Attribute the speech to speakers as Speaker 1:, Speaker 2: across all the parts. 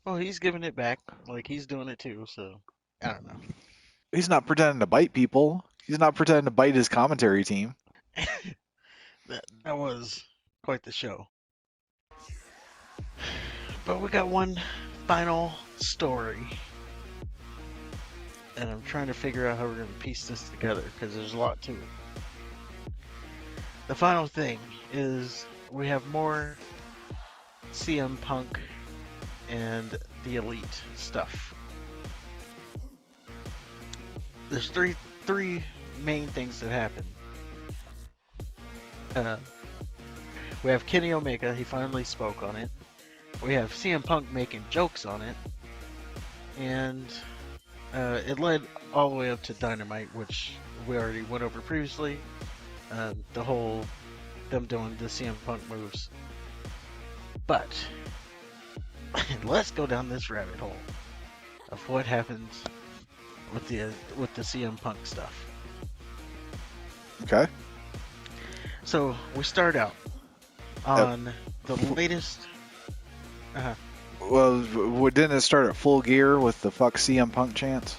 Speaker 1: Well, he's giving it back. Like he's doing it too. So I don't know.
Speaker 2: He's not pretending to bite people. He's not pretending to bite his commentary team.
Speaker 1: That was quite the show. But we got one final story, and I'm trying to figure out how we're gonna piece this together because there's a lot to it. The final thing is we have more CM Punk and the Elite stuff. There's three main things that happen. Uh, we have Kenny Omega. He finally spoke on it. We have CM Punk making jokes on it, and it led all the way up to Dynamite, which we already went over previously. The whole them doing the CM Punk moves. But let's go down this rabbit hole of what happens with the CM Punk stuff.
Speaker 2: Okay.
Speaker 1: So we start out
Speaker 2: Uh,
Speaker 1: on the latest. Uh,
Speaker 2: well, didn't it start at Full Gear with the fuck CM Punk chants?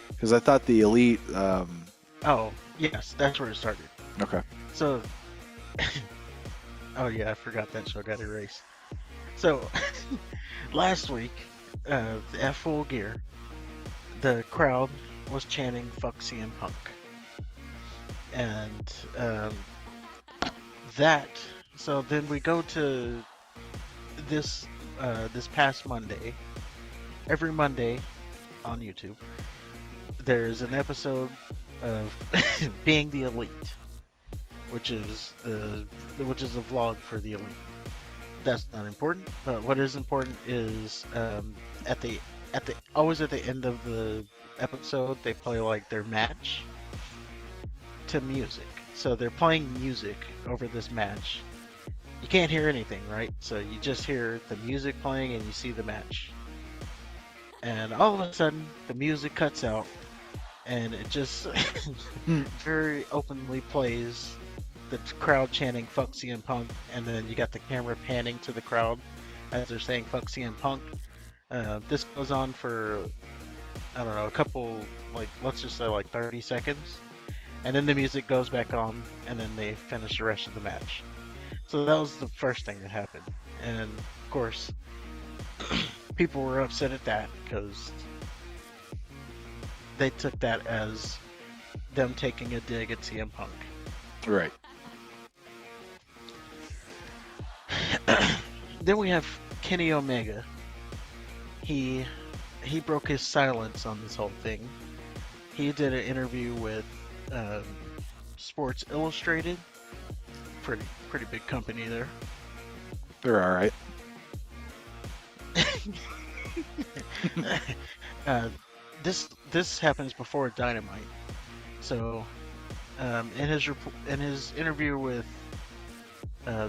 Speaker 2: Because I thought the Elite.
Speaker 1: oh yes, that's where it started.
Speaker 2: Okay.
Speaker 1: So, oh yeah, I forgot that show got erased. So last week, at Full Gear, the crowd was chanting "Fuck CM Punk," and that. So then we go to this this past Monday. Every Monday on YouTube, there's an episode of Being the Elite, which is a vlog for the Elite. That's not important, but what is important is at the always at the end of the episode they play like their match to music. So they're playing music over this match. You can't hear anything, right? So you just hear the music playing and you see the match. And all of a sudden the music cuts out and it just very openly plays the crowd chanting "Fuck CM Punk," and then you got the camera panning to the crowd as they're saying "Fuck CM Punk." This goes on for I don't know a couple, like let's just say like 30 seconds, and then the music goes back on, and then they finish the rest of the match. So that was the first thing that happened, and of course, people were upset at that because they took that as them taking a dig at CM Punk.
Speaker 2: Right.
Speaker 1: Then we have Kenny Omega. He broke his silence on this whole thing. He did an interview with um, Sports Illustrated, pretty big company there.
Speaker 2: They're all right.
Speaker 1: uh, this happens before Dynamite. So in his interview with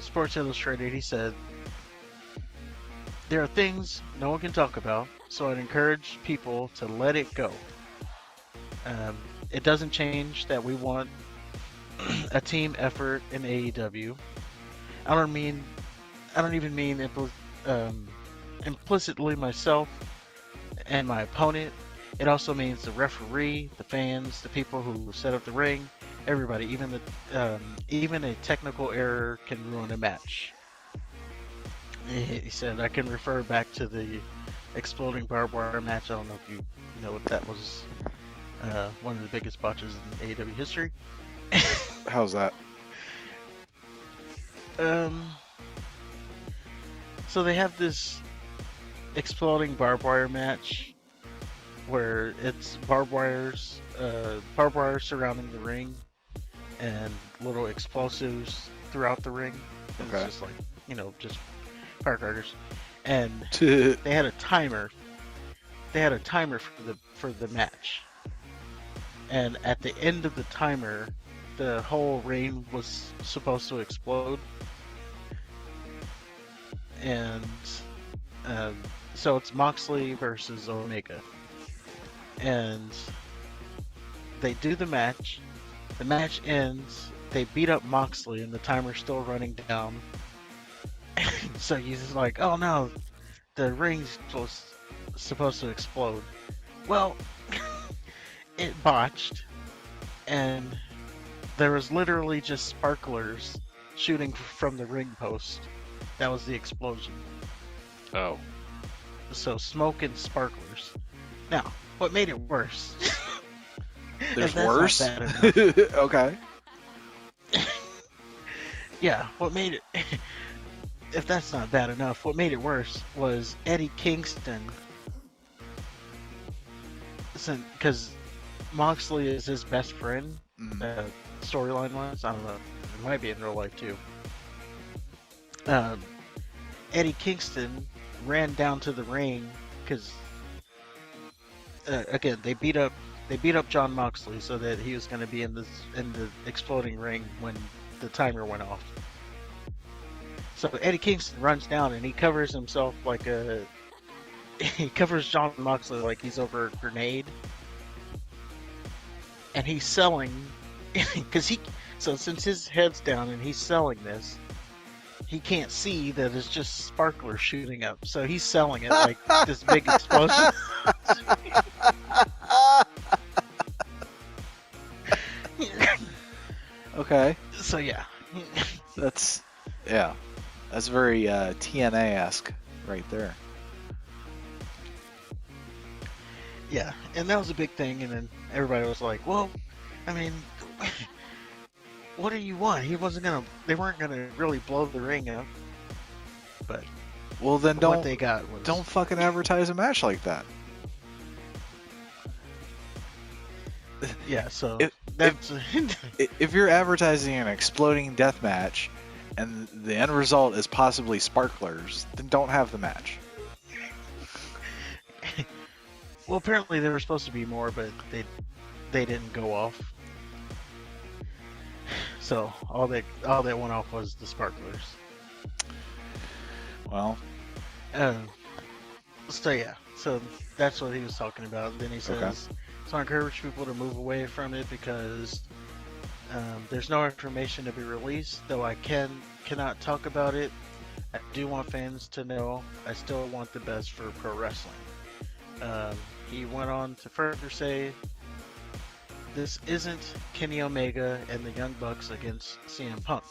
Speaker 1: Sports Illustrated, he said there are things no one can talk about, so I'd encourage people to let it go. It doesn't change that we want a team effort in AEW. I don't mean, I don't even mean implicitly myself and my opponent. It also means the referee, the fans, the people who set up the ring, everybody. Even a technical error can ruin a match. He said I can refer back to the exploding barbed wire match. I don't know if you know what that was. One of the biggest botches in AEW history.
Speaker 2: How's that?
Speaker 1: Um, so they have this exploding barbed wire match where it's barbed wire surrounding the ring, and little explosives throughout the ring. And it's
Speaker 2: Okay.
Speaker 1: just like just firecrackers. And
Speaker 2: Right.
Speaker 1: they had a timer. They had a timer for the match, and at the end of the timer, the whole ring was supposed to explode, and um, so it's Moxley versus Omega, and they do the match. The match ends. They beat up Moxley, and the timer's still running down. So he's just like, "Oh no, the ring's supposed supposed to explode. Well, it botched, and there was literally just sparklers shooting from the ring post. That was the explosion.
Speaker 2: Oh.
Speaker 1: So smoke and sparklers. Now, what made it worse?
Speaker 2: There's
Speaker 1: if that's
Speaker 2: worse?
Speaker 1: not bad enough,
Speaker 2: Okay.
Speaker 1: yeah, what made it? If that's not bad enough, what made it worse was Eddie Kingston. Because Moxley is his best friend,
Speaker 2: Mm.
Speaker 1: storyline wise. I don't know. It might be in real life too. Um, Eddie Kingston ran down to the ring because again they beat up John Moxley so that he was going to be in the exploding ring when the timer went off. So Eddie Kingston runs down and he covers himself like a he covers John Moxley like he's over a grenade, and he's selling because since his head's down and he's selling this, he can't see that it's just sparklers shooting up. So he's selling it like this big explosion.
Speaker 2: Okay.
Speaker 1: So yeah,
Speaker 2: That's very TNA-esque right there.
Speaker 1: yeah, and that was a big thing. And then everybody was like, "Well, I mean, what do you want?" They weren't gonna really blow the ring up, but
Speaker 2: Well, then
Speaker 1: what they got was
Speaker 2: don't fucking advertise a match like that.
Speaker 1: yeah. So
Speaker 2: If-
Speaker 1: that's
Speaker 2: If you're advertising an exploding death match and the end result is possibly sparklers, then don't have the match.
Speaker 1: well, apparently there were supposed to be more, but they didn't go off. So all that went off was the sparklers.
Speaker 2: Well,
Speaker 1: So yeah, so that's what he was talking about. And then he says,
Speaker 2: Okay.
Speaker 1: "So I encourage people to move away from it because there's no information to be released. Though I cannot talk about it, I do want fans to know I still want the best for pro wrestling." He went on to further say, "This isn't Kenny Omega and the Young Bucks against CM Punk.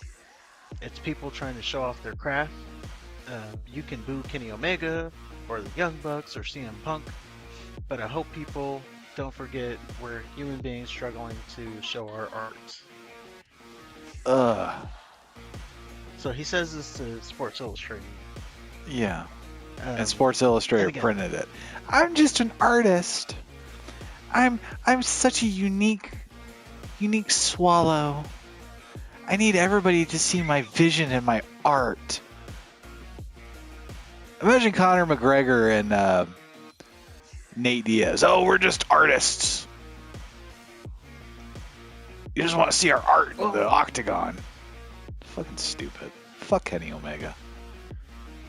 Speaker 1: It's people trying to show off their craft. You can boo Kenny Omega or the Young Bucks or CM Punk, but I hope people don't forget we're human beings struggling to show our art." So he says this to Sports Illustrated.
Speaker 2: yeah.
Speaker 1: Um,
Speaker 2: And Sports Illustrated
Speaker 1: again-
Speaker 2: printed it. I'm just an artist. I'm such a unique swallow. I need everybody to see my vision and my art. Imagine Conor McGregor and Nate Diaz. Oh, we're just artists. You just want to see our art in the octagon. Fucking stupid. Fuck Kenny Omega.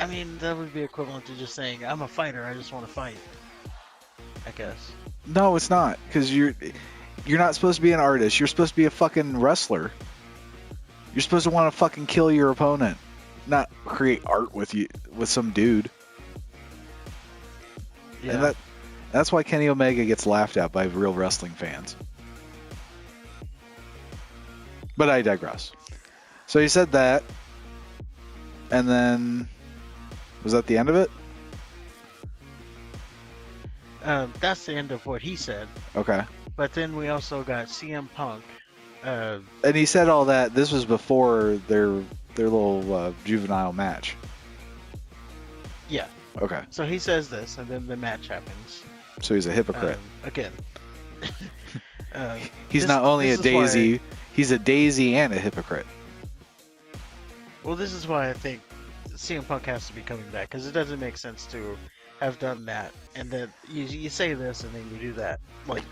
Speaker 1: I mean, that would be equivalent to just saying, "I'm a fighter, I just want to fight." I guess.
Speaker 2: No, it's not, because you're not supposed to be an artist. You're supposed to be a fucking wrestler. You're supposed to want to fucking kill your opponent, not create art with some dude.
Speaker 1: Yeah.
Speaker 2: And that's why Kenny Omega gets laughed at by real wrestling fans. But I digress. So he said that, and then was that the end of it?
Speaker 1: That's the end of what he said.
Speaker 2: Okay.
Speaker 1: But then we also got CM Punk.
Speaker 2: And he said all that. This was before their little juvenile match.
Speaker 1: Yeah.
Speaker 2: Okay.
Speaker 1: So he says this, and then the match happens.
Speaker 2: So he's a hypocrite.
Speaker 1: Again.
Speaker 2: He's
Speaker 1: this-
Speaker 2: not only a
Speaker 1: this is why-
Speaker 2: daisy, he's a daisy and a hypocrite.
Speaker 1: Well, this is why I think CM Punk has to be coming back, because it doesn't make sense to have done that and then you say this and then you do that. Like,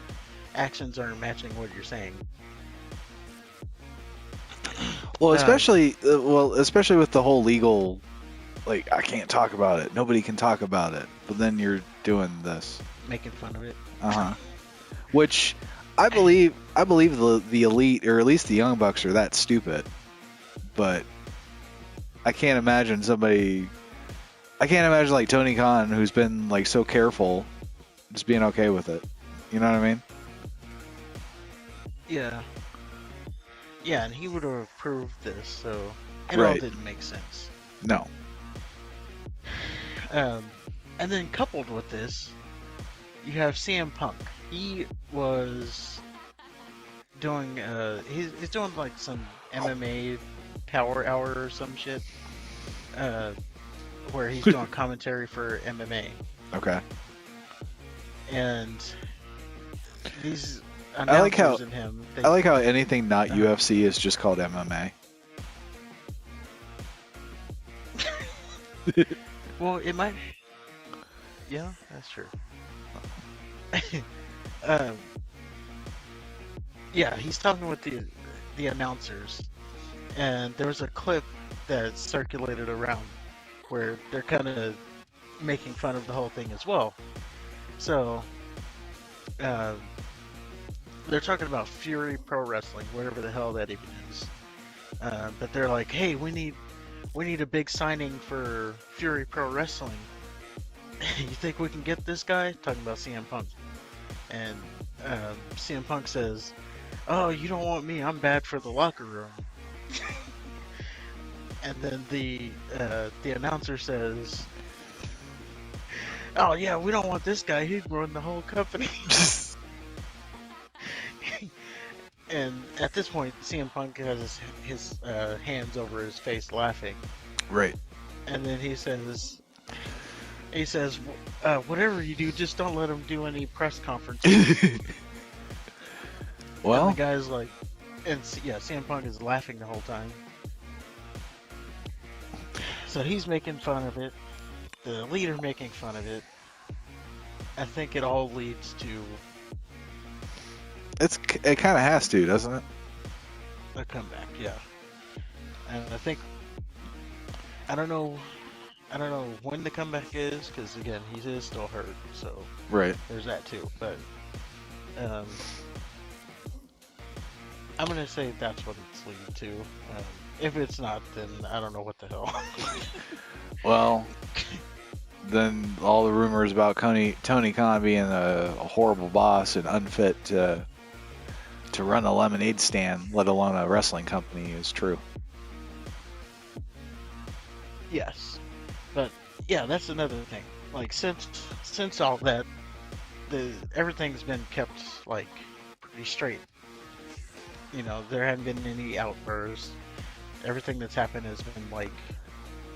Speaker 1: actions aren't matching what you're saying.
Speaker 2: Well, especially with the whole legal, like, I can't talk about it. Nobody can talk about it. But then you're doing this.
Speaker 1: Making fun of it.
Speaker 2: Which I believe the elite, or at least the Young Bucks, are that stupid. But I can't imagine somebody. I can't imagine like Tony Khan, who's been like so careful, just being okay with it. You know what I mean?
Speaker 1: Yeah. Yeah, and he would have approved this, so it all
Speaker 2: Right.
Speaker 1: didn't make sense.
Speaker 2: No.
Speaker 1: And then coupled with this, you have CM Punk. He was doing he's doing like some MMA Power Hour or some shit, where he's doing commentary for MMA,
Speaker 2: Okay.
Speaker 1: and these
Speaker 2: I like how-
Speaker 1: announcers and him. They,
Speaker 2: I like how anything not
Speaker 1: Uh.
Speaker 2: UFC is just called MMA.
Speaker 1: well, it might. Yeah, that's true. um, yeah, he's talking with the announcers, and there was a clip that circulated around where they're kind of making fun of the whole thing as well. So, um, they're talking about Fury Pro Wrestling, whatever the hell that even is. But they're like, "Hey, we need a big signing for Fury Pro Wrestling. You think we can get this guy?" Talking about CM Punk, and CM Punk says, "Oh, you don't want me? I'm bad for the locker room." And then the announcer says, "Oh yeah, we don't want this guy. He'd ruin the whole company." And at this point, CM Punk has his hands over his face, laughing.
Speaker 2: Right.
Speaker 1: And then he says, "Whatever you do, just don't let him do any press conferences."
Speaker 2: Well,
Speaker 1: And the guy's like, yeah, CM Punk is laughing the whole time. So he's making fun of it. The leader making fun of it. I think it all leads to
Speaker 2: it kind of has to, doesn't it?
Speaker 1: a comeback, yeah. And I think I don't know when the comeback is, because again, he is still hurt, so
Speaker 2: Right.
Speaker 1: there's that too. But I'm gonna say that's what it's leading to. If it's not, then I don't know what the hell.
Speaker 2: Well, then all the rumors about Tony Khan being a horrible boss and unfit to run a lemonade stand, let alone a wrestling company, is true.
Speaker 1: Yes, but yeah, that's another thing. Like since all that, everything's been kept like pretty straight. You know, there haven't been any outbursts. Everything that's happened has been like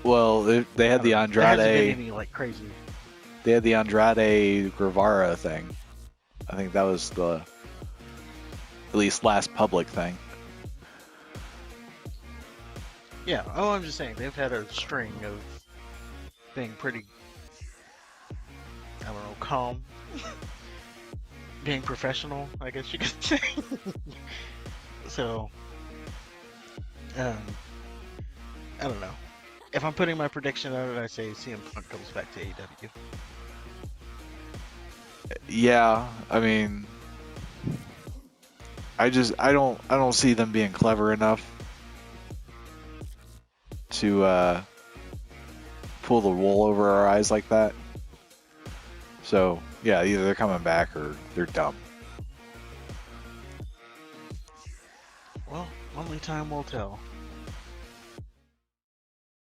Speaker 2: Well, they had the
Speaker 1: there hasn't been
Speaker 2: Andrade,
Speaker 1: any like crazy.
Speaker 2: they had the Andrade Guevara thing. I think that was the at least last public thing.
Speaker 1: Yeah. Oh, I'm just saying they've had a string of being pretty. I don't know, calm. Being professional, I guess you could say. So, I don't know. If I'm putting my prediction on it, I say CM Punk comes back to AEW.
Speaker 2: Yeah, I mean, I don't see them being clever enough to pull the wool over our eyes like that. So yeah, either they're coming back or they're dumb.
Speaker 1: Well, only time will tell.